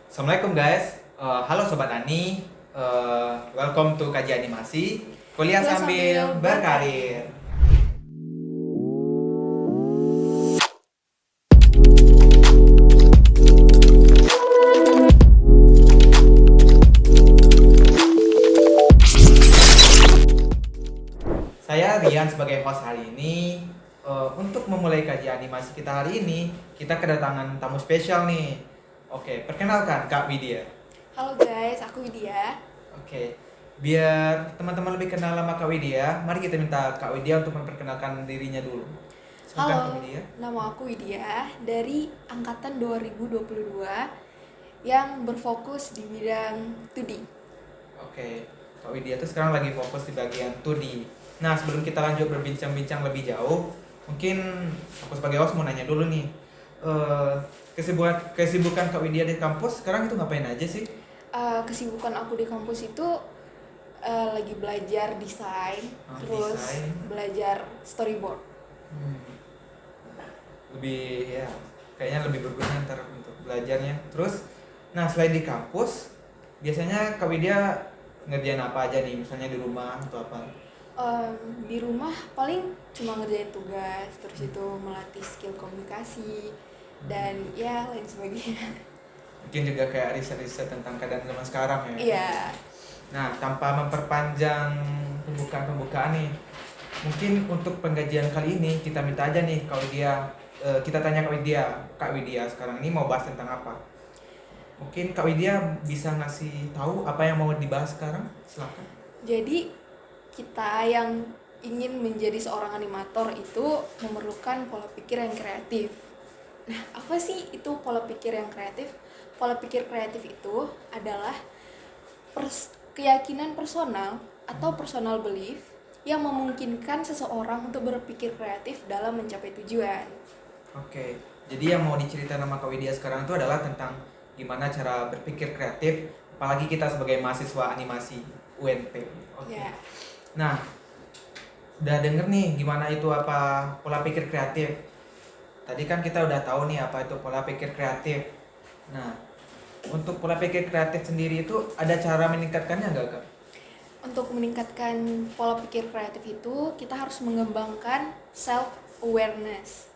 Assalamualaikum guys. Halo Sobat Ani. Welcome to Kajian Animasi Kuliah Kuliah sambil sambil berkarir. Saya Rian sebagai host hari ini. Untuk memulai kajian animasi kita hari ini, kita kedatangan tamu spesial nih. Oke, perkenalkan Kak Widya. Halo guys, aku Widya. Oke, biar teman-teman lebih kenal sama Kak Widya, mari kita minta Kak Widya untuk memperkenalkan dirinya dulu. Silakan Kak Halo, Widya. nama aku Widya dari angkatan 2022 yang berfokus di bidang 2D. Oke, Kak Widya tuh sekarang lagi fokus di bagian 2D. Nah, sebelum kita lanjut berbincang-bincang lebih jauh, mungkin aku sebagai host mau nanya dulu nih. eh kesibukan Kak Widya di kampus sekarang itu ngapain aja sih? Kesibukan aku di kampus itu lagi belajar desain, terus Desain. belajar storyboard. Hmm, lebih ya, kayaknya lebih berguna ntar untuk belajarnya. Terus, nah selain di kampus, biasanya Kak Widya ngerjain apa aja nih? Misalnya di rumah atau apa? Di rumah paling cuma ngerjain tugas, terus itu melatih skill komunikasi dan ya lain sebagainya. Mungkin juga kayak riset-riset tentang keadaan zaman sekarang ya. Iya. Nah, tanpa memperpanjang pembukaan nih, mungkin untuk penggajian kali ini kita minta aja nih Kak Widya, kita tanya Kak Widya sekarang ini mau bahas tentang apa? Mungkin Kak Widya bisa ngasih tahu apa yang mau dibahas sekarang? Silakan. Jadi kita yang ingin menjadi seorang animator itu memerlukan pola pikir yang kreatif. Nah, apa sih itu pola pikir yang kreatif? Pola pikir kreatif itu adalah keyakinan personal atau personal belief yang memungkinkan seseorang untuk berpikir kreatif dalam mencapai tujuan. Oke, jadi yang mau diceritain sama Kak Widya sekarang itu adalah tentang gimana cara berpikir kreatif, apalagi kita sebagai mahasiswa animasi UNP. Oke. Ya, Nah, udah denger nih gimana itu apa pola pikir kreatif. Tadi kan kita udah tahu nih apa itu pola pikir kreatif. Nah, untuk pola pikir kreatif sendiri itu ada cara meningkatkannya nggak, Kak? untuk meningkatkan pola pikir kreatif itu kita harus mengembangkan self awareness.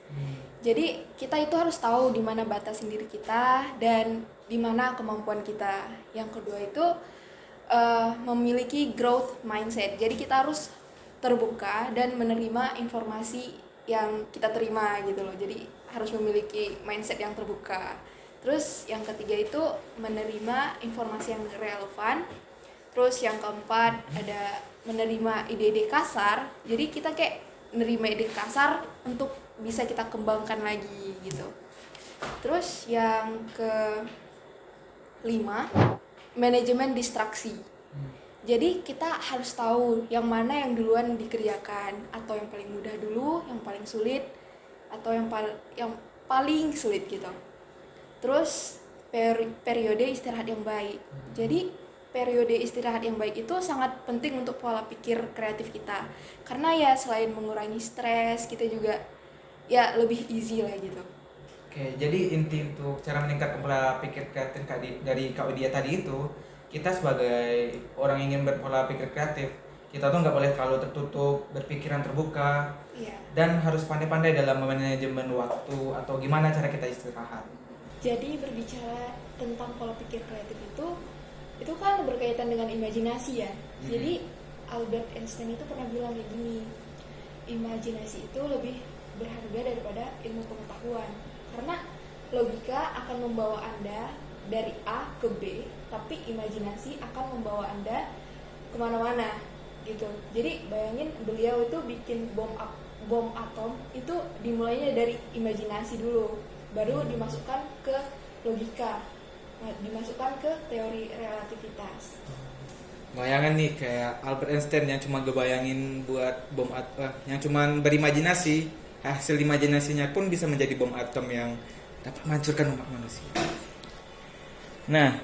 Jadi kita itu harus tahu di mana batas diri kita dan di mana kemampuan kita. Yang kedua itu memiliki growth mindset. Jadi kita harus terbuka dan menerima informasi yang kita terima gitu loh. Jadi harus memiliki mindset yang terbuka. Terus yang ketiga itu menerima informasi yang relevan. Terus yang keempat ada menerima ide-ide kasar. Jadi kita kayak menerima ide kasar untuk bisa kita kembangkan lagi gitu. Terus yang kelima, manajemen distraksi. Jadi kita harus tahu yang mana yang duluan dikerjakan, atau yang paling mudah dulu, yang paling sulit, atau yang paling sulit gitu. Terus periode istirahat yang baik. Jadi periode istirahat yang baik itu sangat penting untuk pola pikir kreatif kita. Karena ya selain mengurangi stres, kita juga ya lebih easy lah gitu. Oke, jadi inti untuk cara meningkatkan pola pikir kreatif dari Kak Widya tadi itu, kita sebagai orang yang ingin berpola pikir kreatif, kita tuh nggak boleh terlalu tertutup, berpikiran terbuka, Iya. dan harus pandai-pandai dalam manajemen waktu atau gimana cara kita istirahat. Jadi berbicara tentang pola pikir kreatif itu kan berkaitan dengan imajinasi ya. Jadi Albert Einstein itu pernah bilang kayak gini, imajinasi itu lebih berharga daripada ilmu pengetahuan. Karena logika akan membawa Anda dari A ke B, tapi imajinasi akan membawa Anda kemana-mana gitu. Jadi bayangin beliau itu bikin bom atom itu dimulainya dari imajinasi dulu, baru dimasukkan ke logika, dimasukkan ke teori relativitas. Bayangan nih kayak Albert Einstein yang cuma ngebayangin buat yang cuma berimajinasi, hasil imajinasinya pun bisa menjadi bom atom yang dapat menghancurkan umat manusia. Nah,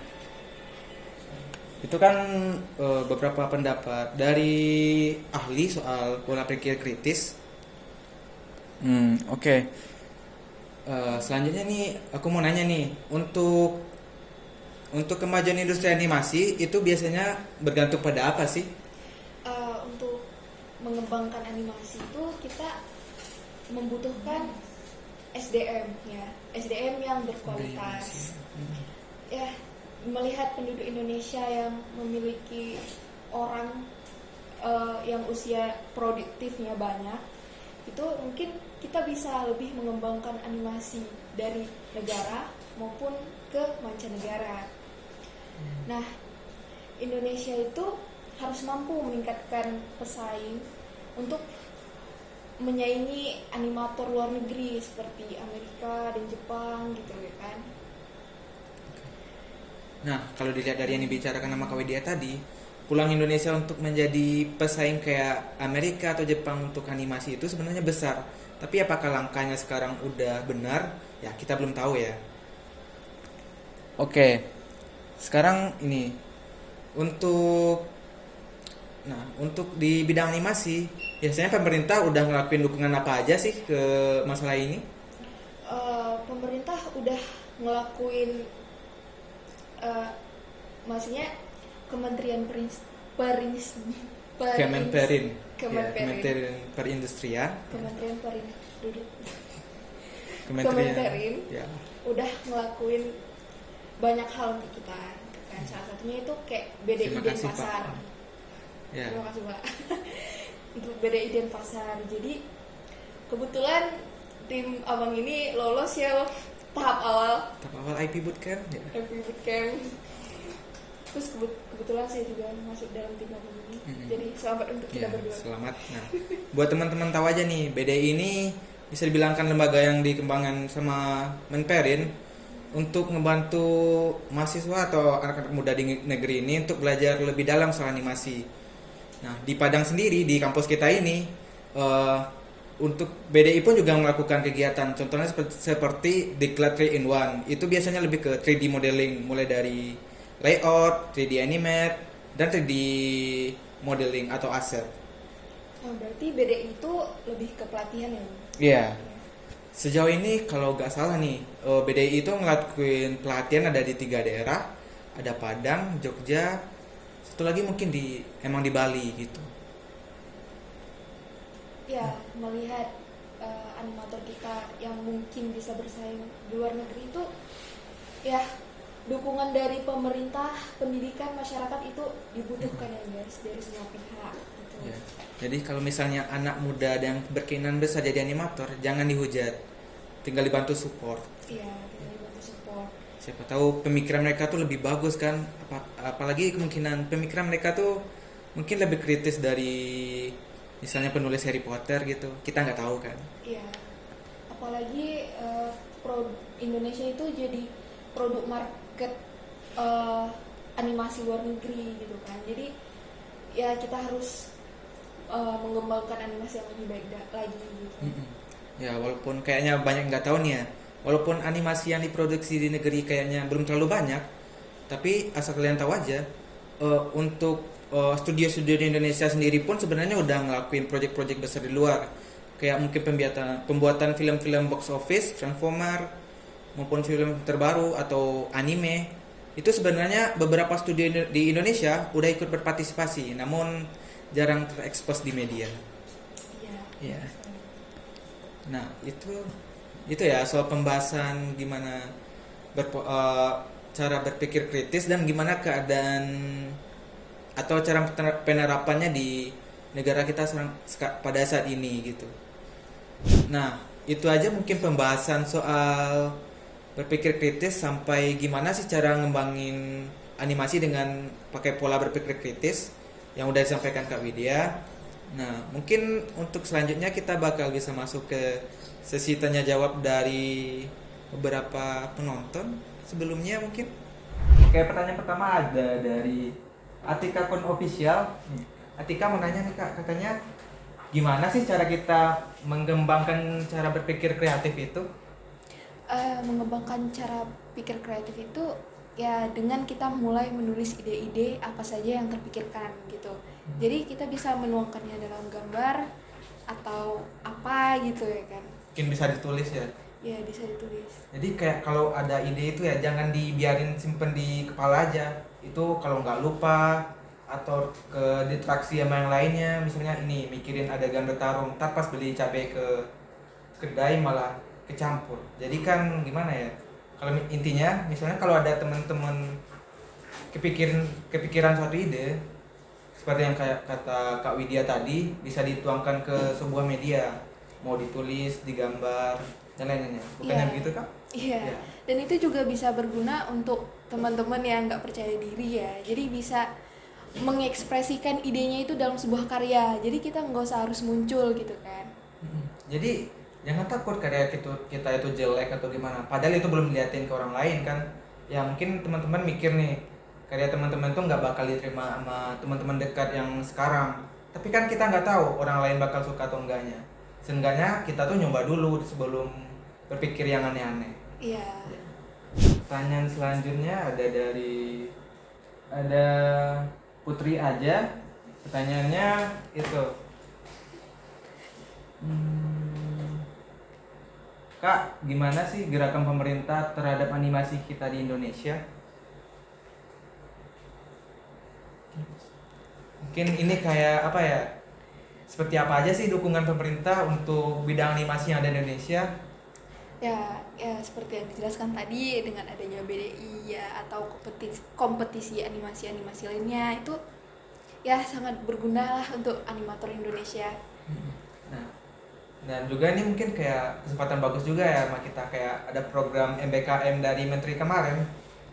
itu kan beberapa pendapat dari ahli soal pola pikir kritis. Oke. Selanjutnya nih aku mau nanya nih, untuk untuk kemajuan industri animasi itu biasanya bergantung pada apa sih? Untuk mengembangkan animasi itu kita membutuhkan SDM ya, SDM yang berkualitas. Ya, melihat penduduk Indonesia yang memiliki orang yang usia produktifnya banyak, itu mungkin kita bisa lebih mengembangkan animasi dari negara maupun ke mancanegara. Nah, Indonesia itu harus mampu meningkatkan pesaing untuk menyaingi animator luar negeri seperti Amerika dan Jepang gitu ya kan. Nah, kalau dilihat dari yang dibicarakan sama Kak Widya tadi, peluang Indonesia untuk menjadi pesaing kayak Amerika atau Jepang untuk animasi itu sebenarnya besar. Tapi apakah langkahnya sekarang udah benar? Ya, kita belum tahu ya. Oke, sekarang ini untuk di bidang animasi, biasanya pemerintah udah ngelakuin dukungan apa aja sih ke masalah ini? Pemerintah udah ngelakuin, maksudnya Kementerian Kemenperin. Kemenperin. Kementerian Perindustrian. Kemenperin Ya. udah ngelakuin banyak hal untuk kita gitu kan. Salah satunya itu kayak BDI Terima kasih, Pak. Denpasar. Ya. Terima kasih Pak. Untuk BDI Denpasar. Jadi kebetulan tim abang ini lolos ya tahap awal IP Bootcamp ya. Happy Bootcamp. Terus kebetulan saya juga masuk dalam tim abang ini. Jadi selamat untuk kita Ya, berdua. selamat. Nah, buat teman-teman tahu aja nih, BDI ini bisa dibilangkan lembaga yang dikembangkan sama Menperin untuk membantu mahasiswa atau anak-anak muda di negeri ini untuk belajar lebih dalam soal animasi. Nah, di Padang sendiri, di kampus kita ini, untuk BDI pun juga melakukan kegiatan. Contohnya seperti Diklat 3-in-1. Itu biasanya lebih ke 3D modeling, mulai dari layout, 3D animate, dan 3D modeling atau asset. Oh, berarti BDI itu lebih ke pelatihan ya? Iya. Sejauh ini kalau nggak salah nih, BDI itu ngelakuin pelatihan ada di 3 daerah. Ada Padang, Jogja, satu lagi mungkin emang di Bali gitu. Ya, melihat animator kita yang mungkin bisa bersaing di luar negeri itu, ya dukungan dari pemerintah, pendidikan, masyarakat itu dibutuhkan ya guys, dari semua pihak gitu. Ya. Jadi kalau misalnya anak muda yang berkeinginan besar jadi animator, jangan dihujat, tinggal dibantu support. Iya, tinggal dibantu support. Siapa tahu pemikiran mereka tuh lebih bagus kan, apalagi kemungkinan pemikiran mereka tuh mungkin lebih kritis dari misalnya penulis Harry Potter gitu, kita nggak tahu kan. Iya, apalagi Indonesia itu jadi produk market animasi luar negeri gitu kan. Jadi ya kita harus mengembangkan animasi yang lebih baik lagi gitu. Ya walaupun kayaknya banyak nggak tahu nih ya, walaupun animasi yang diproduksi di negeri kayaknya belum terlalu banyak, tapi asal kalian tahu aja, untuk studio-studio di Indonesia sendiri pun sebenarnya udah ngelakuin project-project besar di luar, kayak mungkin pembuatan film-film box office, Transformer, maupun film terbaru atau anime. Itu sebenarnya beberapa studio di Indonesia udah ikut berpartisipasi, namun jarang terekspos di media. Iya. Nah itu ya soal pembahasan gimana cara berpikir kritis dan gimana keadaan atau cara penerapannya di negara kita pada saat ini gitu. Nah itu aja mungkin pembahasan soal berpikir kritis, sampai gimana sih cara ngembangin animasi dengan pakai pola berpikir kritis yang udah disampaikan Kak Widya. Nah mungkin untuk selanjutnya kita bakal bisa masuk ke sesi tanya jawab dari beberapa penonton sebelumnya mungkin. Oke, pertanyaan pertama ada dari Atika Kon Official. Atika mau nanya nih Kak, katanya gimana sih cara kita mengembangkan cara berpikir kreatif itu? Mengembangkan cara pikir kreatif itu ya dengan kita mulai menulis ide-ide apa saja yang terpikirkan gitu. Jadi kita bisa menuangkannya dalam gambar atau apa gitu ya kan. Mungkin bisa ditulis ya. Ya bisa ditulis. Jadi kayak kalau ada ide itu ya jangan dibiarin simpen di kepala aja. Itu kalau nggak lupa atau ke distraksi sama yang lainnya, misalnya ini mikirin adegan bertarung, ntar pas beli cabai ke kedai malah kecampur. Jadi kan gimana ya? Kalau intinya misalnya kalau ada teman-teman kepikiran suatu ide seperti yang kayak kata Kak Widya tadi bisa dituangkan ke sebuah media, mau ditulis, digambar dan lain-lainnya. Bukannya Iya. begitu Kak? Iya. Iya. Dan itu juga bisa berguna untuk teman-teman yang nggak percaya diri ya. Jadi bisa mengekspresikan idenya itu dalam sebuah karya. Jadi kita nggak usah harus muncul gitu kan. Jadi jangan takut karya kita itu jelek atau gimana. Padahal itu belum diliatin ke orang lain kan. Ya mungkin teman-teman mikir nih karya teman-teman tuh nggak bakal diterima sama teman-teman dekat yang sekarang. Tapi kan kita nggak tahu orang lain bakal suka atau enggaknya. Seenggaknya kita tuh nyoba dulu sebelum berpikir yang aneh-aneh. Iya. Pertanyaan selanjutnya ada Putri aja. Pertanyaannya itu. Kak, gimana sih gerakan pemerintah terhadap animasi kita di Indonesia? Mungkin ini kayak apa ya? Seperti apa aja sih dukungan pemerintah untuk bidang animasi yang ada di Indonesia? Ya seperti yang dijelaskan tadi dengan adanya BDI ya atau kompetisi animasi lainnya itu ya sangat berguna lah untuk animator Indonesia. Nah, dan juga ini mungkin kayak kesempatan bagus juga ya sama kita kayak ada program MBKM dari Menteri kemarin.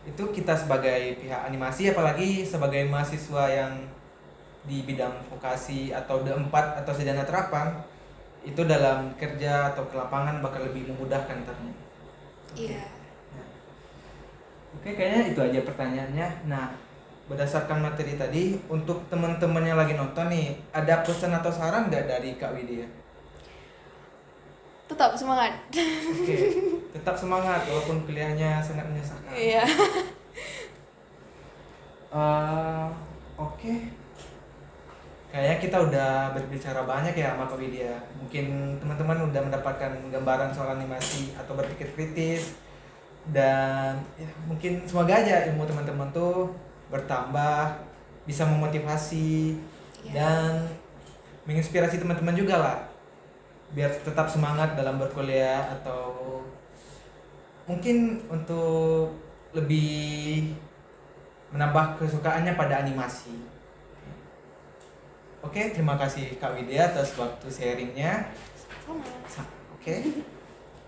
Itu kita sebagai pihak animasi apalagi sebagai mahasiswa yang di bidang vokasi atau D4 atau sarjana terapan itu dalam kerja atau ke lapangan bakal lebih memudahkan ternyata. Iya. Oke, kayaknya itu aja pertanyaannya. Nah, berdasarkan materi tadi, untuk teman-teman yang lagi nonton nih, ada pesan atau saran nggak dari Kak Widya? Tetap semangat. Oke, tetap semangat walaupun kuliahnya sangat menyesakan. Iya. Oke. Kayaknya kita udah berbicara banyak ya sama Kak Widya. Mungkin teman-teman udah mendapatkan gambaran soal animasi atau berpikir kritis. Dan ya, mungkin semoga aja ilmu teman-teman tuh bertambah, bisa memotivasi dan menginspirasi teman-teman juga lah. Biar tetap semangat dalam berkuliah atau mungkin untuk lebih menambah kesukaannya pada animasi. Oke, terima kasih Kak Widya atas waktu sharingnya. Sama. Oke.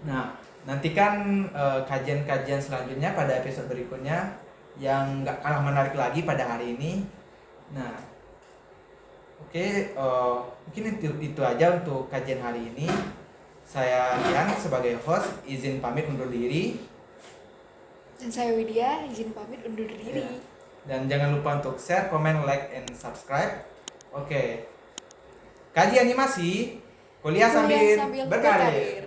Nah, nantikan kajian-kajian selanjutnya pada episode berikutnya yang nggak kalah menarik lagi pada hari ini. Nah, oke, mungkin itu aja untuk kajian hari ini. Saya Rian sebagai host izin pamit undur diri. Dan saya Widya izin pamit undur diri. Ya. Dan jangan lupa untuk share, comment, like, and subscribe. Oke. Kaji animasi, kuliah sambil berkarir.